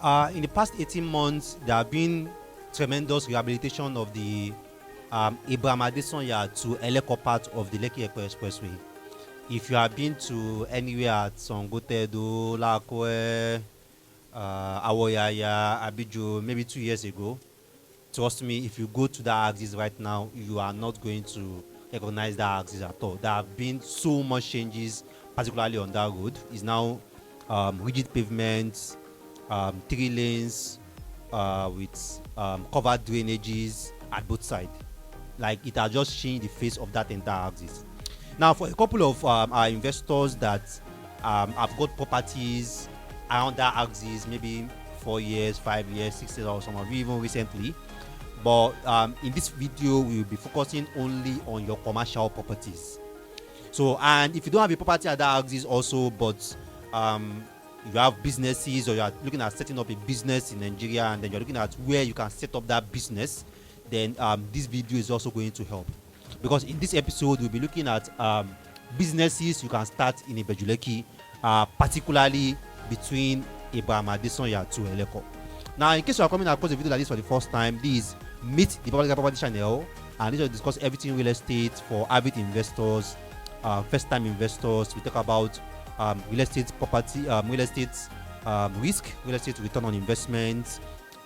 In the past 18 months, there have been tremendous rehabilitation of the Abraham Adesanya to Eleko part of the Lekki Expressway. If you have been to anywhere at Songotedo, Lakwe, Awoyaya, Abeju, maybe 2 years ago, trust me, if you go to that axis right now, you are not going to recognize that axis at all. There have been so much changes, particularly on that road. It's now rigid pavements, 3 lanes with covered drainages at both sides. Like, it has just changed the face of that entire axis. Now, for a couple of our investors that have got properties around that axis, maybe 4 years, 5 years, 6 years, or some of you even recently. But in this video, we will be focusing only on your commercial properties. So, and if you don't have a property at that axis also, but you have businesses, or you are looking at setting up a business in Nigeria, and then you're looking at where you can set up that business, then this video is also going to help. Because in this episode, we'll be looking at businesses you can start in Ibeju Lekki, particularly between Abraham Adesanya to Eleko. Now, in case you are coming across a video like this for the first time, this Meet the Public Property channel, and this will discuss everything real estate for avid investors, first-time investors. We talk about real estate property, real estate risk, real estate return on investment,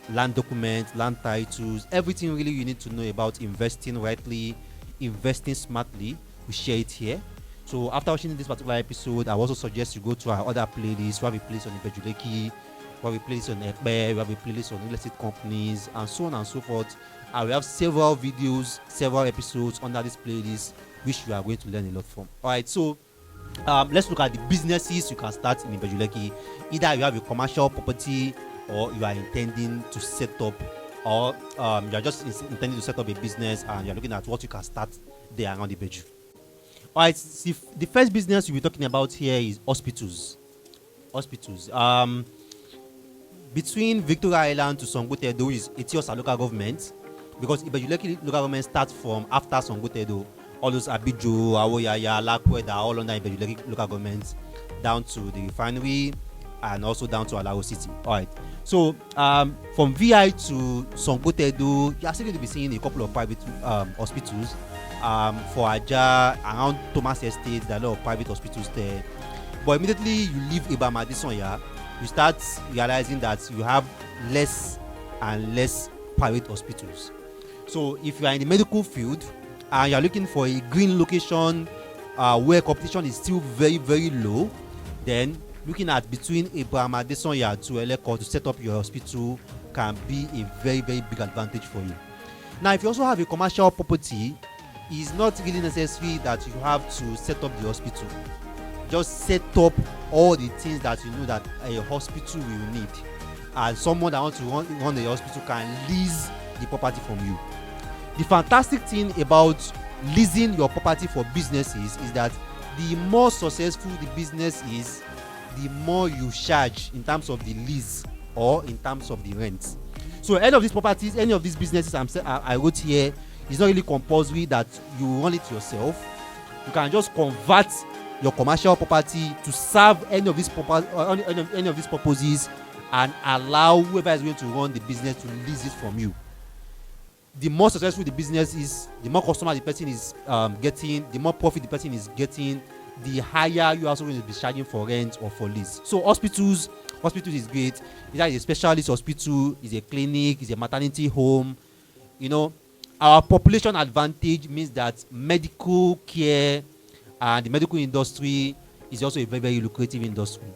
land documents, land titles, everything really you need to know about investing rightly, investing smartly. We share it here. So after watching this particular episode, I also suggest you go to our other playlists. We have a playlist on Ibeju Lekki, we have a playlist on Ekpe, we have a playlist on real estate companies, and so on and so forth. And we have several videos, several episodes under this playlist, which you are going to learn a lot from. Alright, so let's look at the businesses you can start in Ibeju Lekki. Either you have a commercial property, or you are intending to set up, or you are just intending to set up a business and you are looking at what you can start there around Ibeju. Alright, the first business we'll be talking about here is hospitals. Hospitals. Between Victoria Island to Songotedo is Etiosa local government, because Ibeju Lekki local government starts from after Songotedo. All those Abeju, Awoyaya, Lakwe, they are all under Ibeju Lekki local government, down to the refinery and also down to Alao City. Alright, so from VI to Songotedo, you are still going to be seeing a couple of private hospitals. For Aja, around Thomas Estate, there are a lot of private hospitals there. But immediately you leave Abraham Adesanya, you start realizing that you have less and less private hospitals. So if you are in the medical field and you are looking for a green location where competition is still very, very low, then looking at between Abraham Adesanya to Eleko to set up your hospital can be a very, very big advantage for you. Now, if you also have a commercial property, it's not really necessary that you have to set up the hospital. Just set up all the things that you know that a hospital will need, and someone that wants to run the hospital can lease the property from you. The fantastic thing about leasing your property for businesses is that the more successful the business is, the more you charge in terms of the lease or in terms of the rent. So any of these properties, any of these businesses I wrote here, it's not really compulsory that you run it yourself. You can just convert your commercial property to serve any of these purposes, and allow whoever is going to run the business to lease it from you. The more successful the business is, the more customer the person is getting, the more profit the person is getting, the higher you are also going to be charging for rent or for lease. So hospitals is great. Either it's a specialist hospital, it's a clinic, it's a maternity home. You know, our population advantage means that medical care and the medical industry is also a very, very lucrative industry,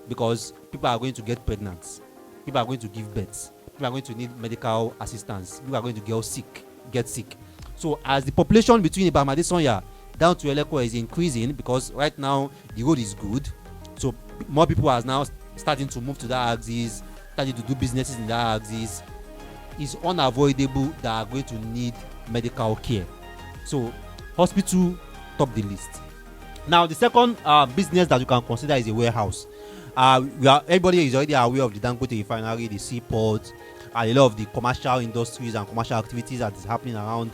because people are going to get pregnant, people are going to give birth, people are going to need medical assistance, people are going to get sick. So as the population between Abraham Adesanya down to Eleko is increasing, because right now the road is good, so more people are now starting to move to that axis, starting to do businesses in that axis, it's unavoidable that are going to need medical care. So hospital top the list. Now the second business that you can consider is a warehouse. Everybody is already aware of the Dangote refinery, the seaport, and a lot of the commercial industries and commercial activities that is happening around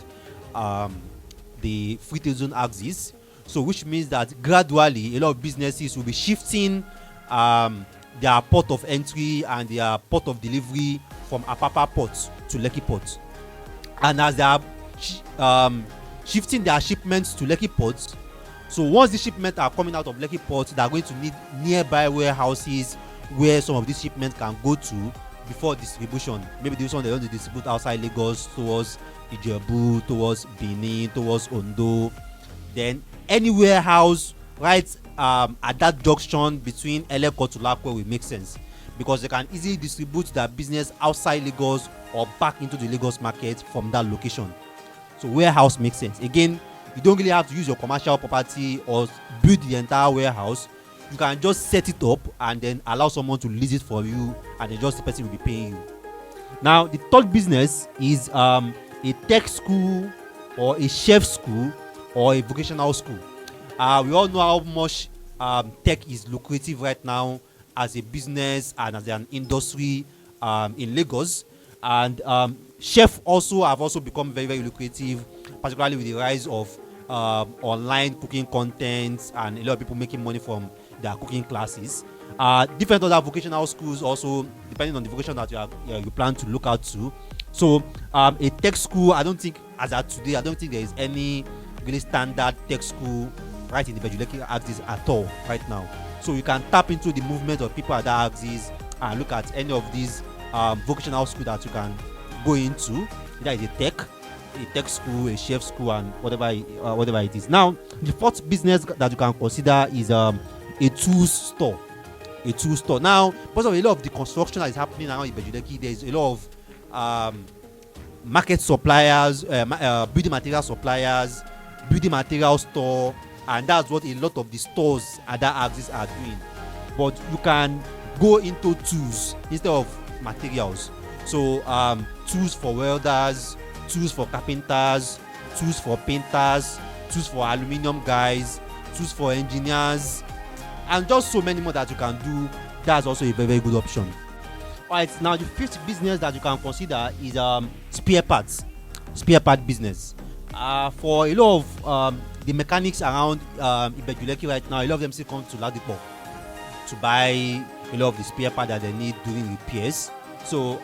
the free trade zone axis. So which means that gradually a lot of businesses will be shifting their port of entry and their port of delivery from Apapa port to Lekki port. And as they are shifting their shipments to Lekki port, so once the shipments are coming out of Lekki port, they are going to need nearby warehouses where some of these shipments can go to before distribution. Maybe this one they want to distribute outside Lagos towards Ijebu, towards Benin, towards Ondo. Then any warehouse right at that junction between Eleko to Lakwe will make sense, because they can easily distribute their business outside Lagos or back into the Lagos market from that location. So warehouse makes sense. Again, you don't really have to use your commercial property or build the entire warehouse. You can just set it up and then allow someone to lease it for you, and then just the person will be paying you. Now the third business is a tech school or a chef school or a vocational school. We all know how much tech is lucrative right now as a business and as an industry in Lagos, and chef also have also become very, very lucrative, particularly with the rise of online cooking content and a lot of people making money from their cooking classes. Different other vocational schools also, depending on the vocation that you plan to look out to. So a tech school, I don't think as at today, I don't think there is any really standard tech school right in the Ibeju Lekki axis at all right now. So you can tap into the movement of people at that axis and look at any of these vocational school that you can go into. Either it's a tech school, a chef school, and whatever it is. Now the fourth business that you can consider is a tools store. A tools store. Now, because of a lot of the construction that is happening around Ibeju Lekki, there is a lot of market suppliers, building material suppliers, building material store, and that's what a lot of the stores at that axis are doing. But you can go into tools instead of materials. So tools for welders, tools for carpenters, tools for painters, tools for aluminium guys, tools for engineers, and just so many more that you can do. That's also a very, very good option. Alright, now the fifth business that you can consider is spare part business. For a lot of the mechanics around Ibeju Lekki right now, a lot of them still come to Ladipo to buy a lot of the spare part that they need during repairs. So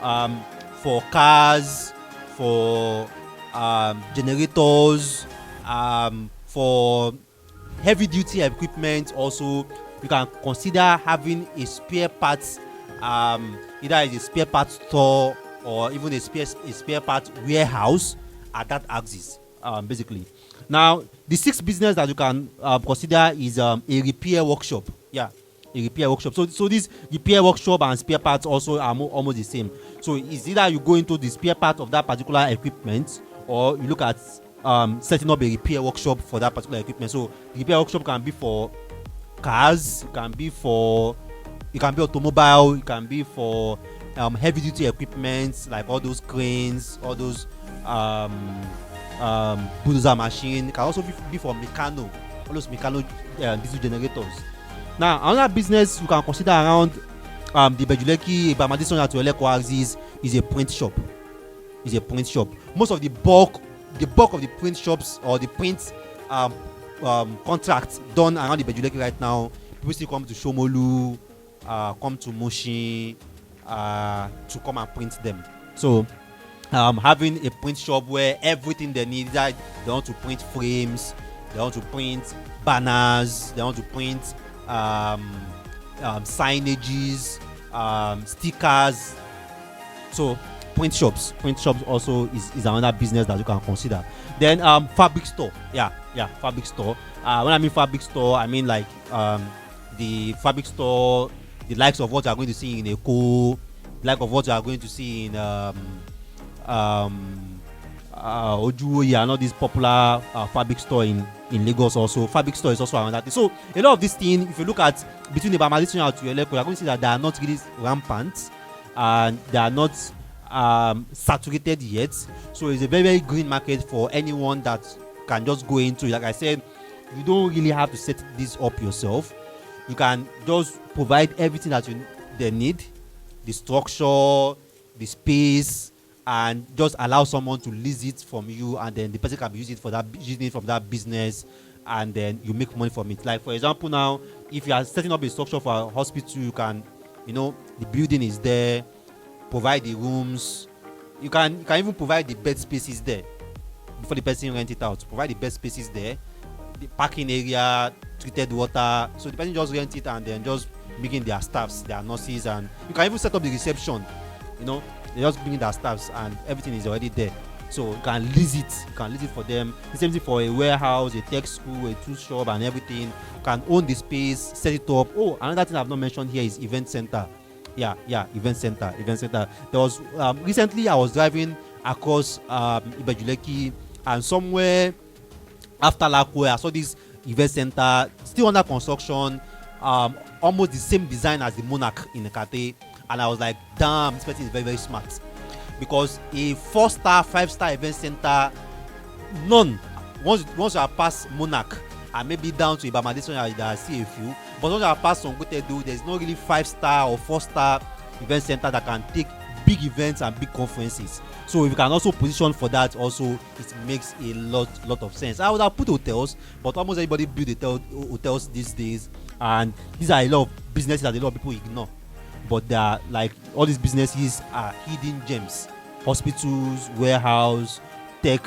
for cars, for generators, for heavy duty equipment also, you can consider having a spare parts, either a spare parts store or even a spare parts warehouse at that axis, basically. Now the sixth business that you can consider is a repair workshop. Yeah, a repair workshop. So this repair workshop and spare parts also are almost the same. So it's either you go into the spare part of that particular equipment, or you look at setting up a repair workshop for that particular equipment. So the repair workshop can be for cars, it can be automobile, it can be for heavy duty equipment like all those cranes, all those bulldozer machine. It can also be for Mecano, all those Mecano diesel generators. Now another business you can consider around the Ibeju Lekki, Abraham Adesanya to Eleko axis is a print shop. Most of the bulk of the print shops or the print contracts done around the Ibeju Lekki right now, people still come to Shomolu, come to Moshi to come and print them. So having a print shop where everything they need, that they want to print frames, they want to print banners, they want to print signages, stickers. So print shops also is another business that you can consider. Then fabric store. Fabric store. When I mean fabric store, I mean like the fabric store, the likes of what you are going to see in Eleko, the like of what you are going to see in Ojuwoye, and all these popular fabric store in Lagos. Also fabric store is also around that. So a lot of these things, if you look at between the Abraham to Eleko, you are going to see that they are not really rampant and they are not saturated yet. So it's a very, very green market for anyone that can just go into it. Like I said, you don't really have to set this up yourself. You can just provide everything that they need, the structure, the space, and just allow someone to lease it from you, and then the person can be using it from that business, and then you make money from it. Like for example, now if you are setting up a structure for a hospital, you can The building is there, provide the rooms. You can even provide the bed spaces there before the person rent it out. Provide the bed spaces there, the parking area, treated water. So the person just rent it and then just bring in their staffs, their nurses, and you can even set up the reception. They just bring in their staffs and everything is already there. So you can lease it. You can lease it for them. The same thing for a warehouse, a tech school, a tool shop, and everything. You can own the space, set it up. Oh, another thing I've not mentioned here is event center. Yeah, event center. There was recently I was driving across Ibeju Lekki, and somewhere after Lakwe I saw this event center still under construction, almost the same design as the Monarch in Ekate, and I was like, damn, this person is very, very smart, because a 4-star 5-star event center, none, once you have passed Monarch and maybe down to Abraham Adesanya, I see a few, but once you have passed Consequently, there's no really 5-star or 4-star event center that can take big events and big conferences. So if you can also position for that, also it makes a lot of sense. I would have put hotels, but almost everybody build hotels these days, and these are a lot of businesses that a lot of people ignore. But they are like, all these businesses are hidden gems: hospitals, warehouse, tech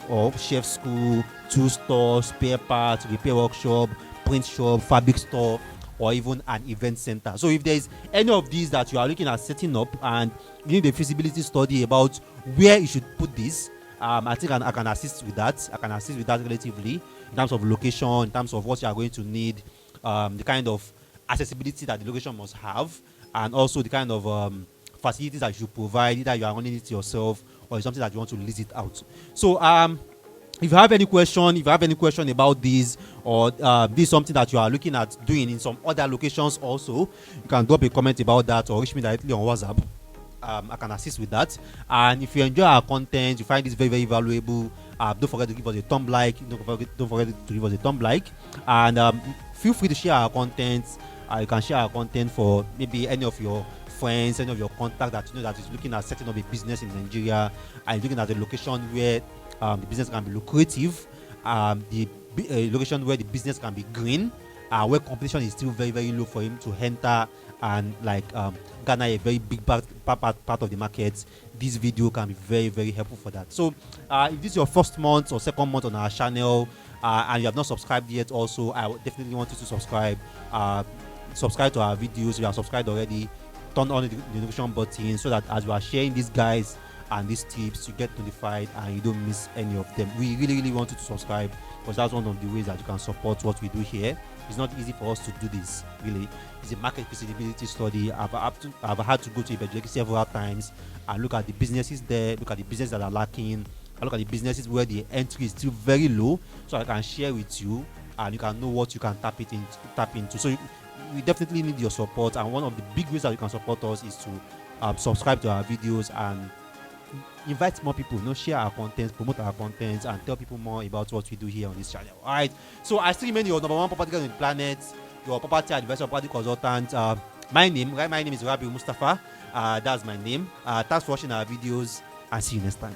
or chef school, tool store, spare parts, repair workshop, print shop, fabric store, or even an event center. So if there is any of these that you are looking at setting up and you need a feasibility study about where you should put this, I think I can assist with that. I can assist with that relatively, in terms of location, in terms of what you are going to need, the kind of accessibility that the location must have, and also the kind of facilities that you should provide, either you are running it yourself or it's something that you want to lease it out. So if you have any question about this, or this is something that you are looking at doing in some other locations also, you can drop a comment about that or reach me directly on WhatsApp. I can assist with that. And if you enjoy our content, you find this very, very valuable, don't forget to give us a thumb like. Don't forget to give us a thumb like, and feel free to share our content. You can share our content for maybe any of your friends, any of your contacts that that is looking at setting up a business in Nigeria and looking at a location where the business can be lucrative, the location where the business can be green, where competition is still very, very low for him to enter and garner a very big part of the market. This video can be very, very helpful for that. So if this is your first month or second month on our channel, and you have not subscribed yet, also I would definitely want you to subscribe. Subscribe to our videos. If you are subscribed already, turn on the notification button so that as we are sharing these guys and these tips, you get notified and you don't miss any of them. We really, really want you to subscribe, because that's one of the ways that you can support what we do here. It's not easy for us to do this, really. It's a market feasibility study. I've had to go to Ibeju Lekki several times and look at the businesses there, look at the businesses that are lacking, I look at the businesses where the entry is still very low, so I can share with you and you can know what you can tap into. So we definitely need your support, and one of the big ways that you can support us is to subscribe to our videos and invite more people, share our content, promote our content, and tell people more about what we do here on this channel. All right, so I still remain your number one property guy on the planet, your property advisor, property consultant. My name is Rabi Mustafa. That's my name. Thanks for watching our videos, and see you next time.